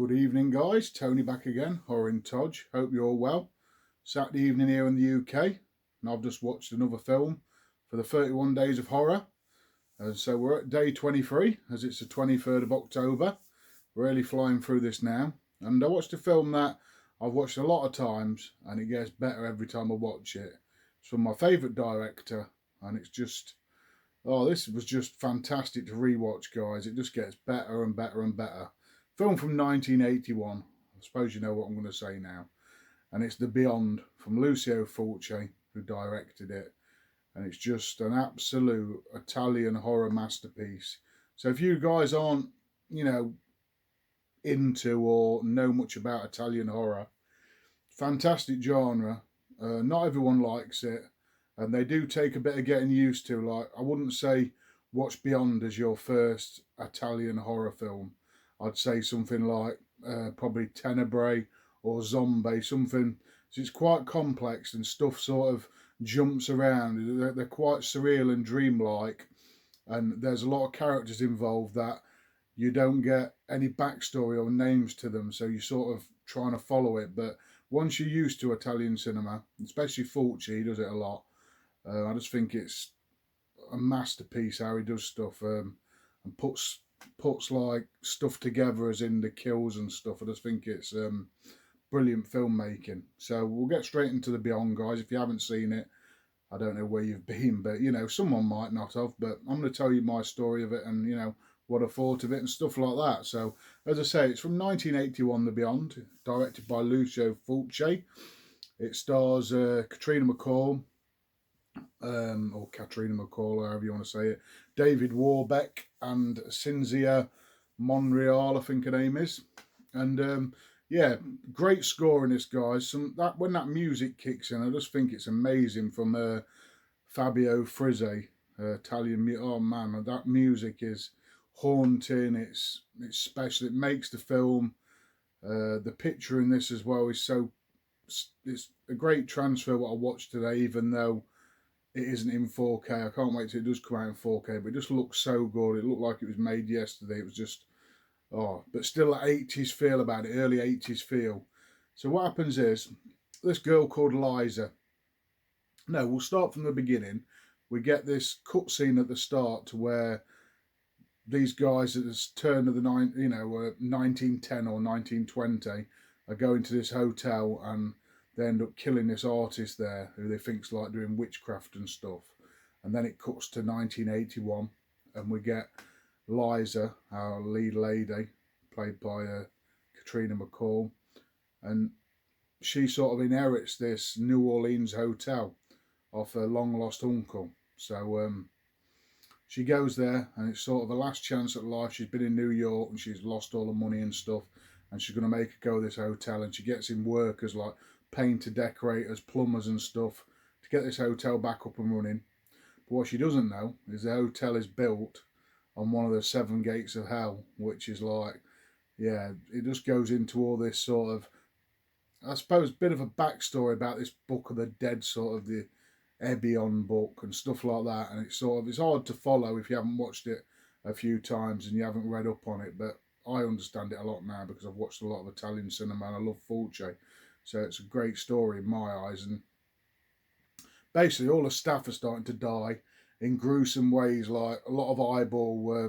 Good evening, guys. Tony back again, Horror in Todge. Hope you're all well. Saturday evening here in the UK, and I've just watched another film for the 31 Days of Horror. And so we're at day 23, as it's the 23rd of October. Really flying through this now. And I watched a film that I've watched a lot of times, and it gets better every time I watch it. It's from my favourite director, and it's just, this was just fantastic to rewatch, guys. It just gets better and better and better. Film from 1981. I suppose you know what I'm going to say now. And it's The Beyond from Lucio Fulci, who directed it. And it's just an absolute Italian horror masterpiece. So if you guys aren't, into or know much about Italian horror, fantastic genre. Not everyone likes it. And they do take a bit of getting used to. Like, I wouldn't say watch Beyond as your first Italian horror film. I'd say something like probably Tenebrae or Zombie, something. So it's quite complex and stuff sort of jumps around. They're quite surreal and dreamlike, and there's a lot of characters involved that you don't get any backstory or names to them, so you're sort of trying to follow it. But once you're used to Italian cinema, especially Fulci, he does it a lot. I just think it's a masterpiece how he does stuff and puts like stuff together, as in the kills and stuff. I just think it's brilliant filmmaking. So we'll get straight into The Beyond, guys. If you haven't seen it, I don't know where you've been, but someone might not have. But I'm going to tell you my story of it, and what I thought of it and stuff like that. So as I say, it's from 1981, The Beyond, directed by Lucio Fulci. It stars Katrina McCall, or Katrina McCall, however you want to say it, David Warbeck and Cinzia Monreal, I think her name is. And great score in this, guys. When that music kicks in, I just think it's amazing from Fabio Frizzi, Italian. Oh man, that music is haunting. It's special. It makes the film. The picture in this as well is so. It's a great transfer what I watched today, even though it isn't in 4K. I can't wait till it does come out in 4K, but it just looks so good. It looked like it was made yesterday. It was just, but still that 80s feel about it, early 80s feel. So what happens is, this girl called Liza. No, we'll start from the beginning. We get this cutscene at the start to where these guys at the turn of the 1910 or 1920 are going to this hotel, and they end up killing this artist there who they think's like doing witchcraft and stuff. And then it cuts to 1981, and we get Liza, our lead lady, played by Katrina McCall, and she sort of inherits this New Orleans hotel off her long lost uncle. So she goes there, and it's sort of a last chance at life. She's been in New York and she's lost all the money and stuff, and she's going to make a go of this hotel, and she gets in work as like painter, decorators, plumbers and stuff to get this hotel back up and running. But what she doesn't know is the hotel is built on one of the 7 gates of hell, which is like, it just goes into all this sort of, I suppose, bit of a backstory about this Book of the Dead, sort of the Ebion book and stuff like that. And it's hard to follow if you haven't watched it a few times and you haven't read up on it. But I understand it a lot now because I've watched a lot of Italian cinema and I love Fulci. So it's a great story in my eyes. And basically all the staff are starting to die in gruesome ways, like a lot of eyeball,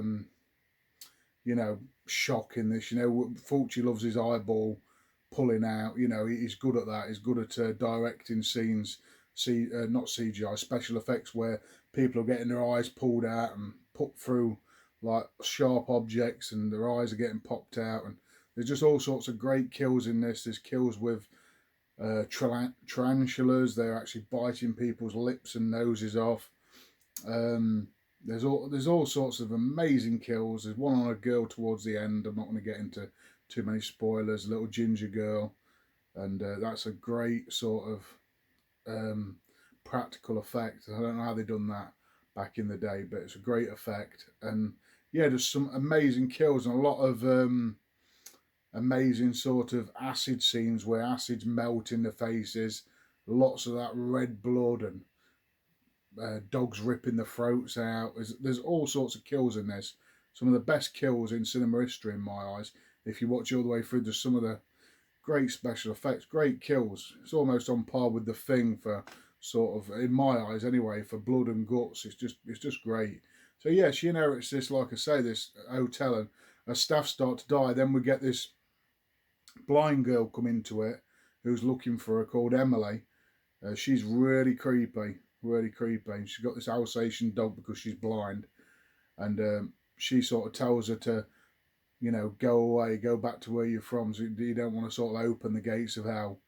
shock in this. Fulci loves his eyeball pulling out. He's good at that. He's good at directing scenes, not CGI, special effects, where people are getting their eyes pulled out and put through like sharp objects, and their eyes are getting popped out. And there's just all sorts of great kills in this. There's kills with tarantulas. They're actually biting people's lips and noses off. There's all sorts of amazing kills. There's one on a girl towards the end. I'm not going to get into too many spoilers. A little ginger girl, and that's a great sort of practical effect. I don't know how they done that back in the day, but it's a great effect. And there's some amazing kills and a lot of amazing sort of acid scenes where acids melt in the faces. Lots of that red blood and dogs ripping the throats out. There's all sorts of kills in this. Some of the best kills in cinema history in my eyes. if you watch all the way through, there's some of the great special effects, great kills. It's almost on par with The Thing for sort of, in my eyes anyway, for blood and guts. It's just great. So yeah, she inherits this, like I say, this hotel, and her staff start to die. Then we get this blind girl come into it who's looking for her, called Emily. She's really creepy, really creepy. And she's got this Alsatian dog because she's blind, and she sort of tells her to, you know, go away, go back to where you're from. So you don't want to sort of open the gates of hell.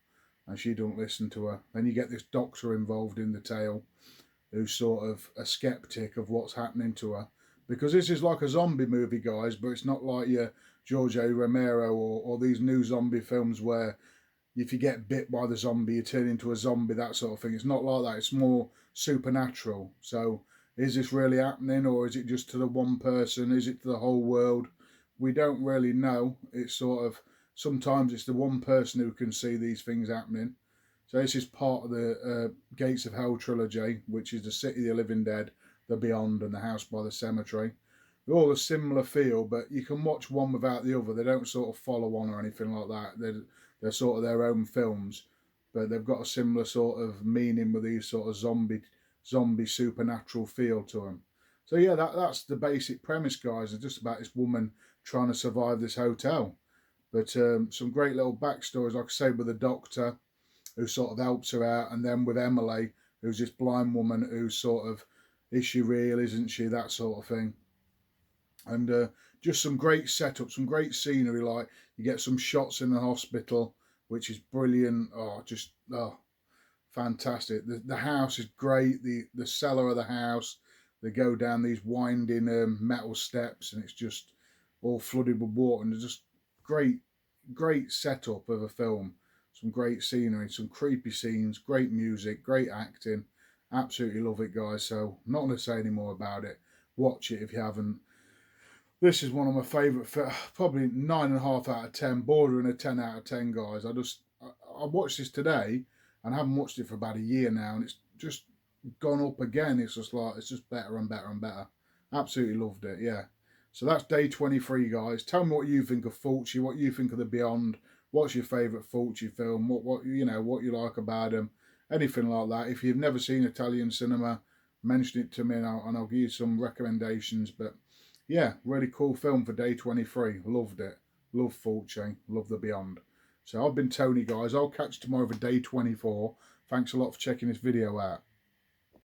And she don't listen to her. Then you get this doctor involved in the tale, who's sort of a skeptic of what's happening to her, because this is like a zombie movie, guys, but it's not like your George A. Romero or these new zombie films where if you get bit by the zombie, you turn into a zombie, that sort of thing. It's not like that. It's more supernatural. So is this really happening, or is it just to the one person? Is it to the whole world? We don't really know. It's sort of, sometimes it's the one person who can see these things happening. So this is part of the Gates of Hell trilogy, which is the City of the Living Dead, The Beyond, and The House by the Cemetery. They're all a similar feel, but you can watch one without the other. They don't sort of follow on or anything like that. They're sort of their own films, but they've got a similar sort of meaning with these sort of zombie supernatural feel to them. So yeah, that's the basic premise, guys. It's just about this woman trying to survive this hotel. But some great little backstories, like I say, with the doctor who sort of helps her out, and then with Emily, who's this blind woman who's sort of, is she real, isn't she, that sort of thing. And just some great setup, some great scenery. Like you get some shots in the hospital, which is brilliant. Fantastic. The house is great. The cellar of the house, they go down these winding metal steps, and it's just all flooded with water, and it's just great setup of a film. Some great scenery, some creepy scenes, great music, great acting. Absolutely love it, guys. So I'm not going to say any more about it. Watch it if you haven't. This is one of my favourite, probably 9.5 out of 10, bordering a 10 out of 10, guys. I watched this today, and I haven't watched it for about a year now, and it's just gone up again. It's just like, it's just better and better and better. Absolutely loved it, yeah. So that's day 23, guys. Tell me what you think of Fulci, what you think of The Beyond. What's your favourite Fulci film? What you know, what you like about him? Anything like that. If you've never seen Italian cinema, mention it to me, and I'll give you some recommendations. But yeah, really cool film for day 23. Loved it. Love Fulci. Love The Beyond. So I've been Tony, guys. I'll catch you tomorrow for day 24. Thanks a lot for checking this video out.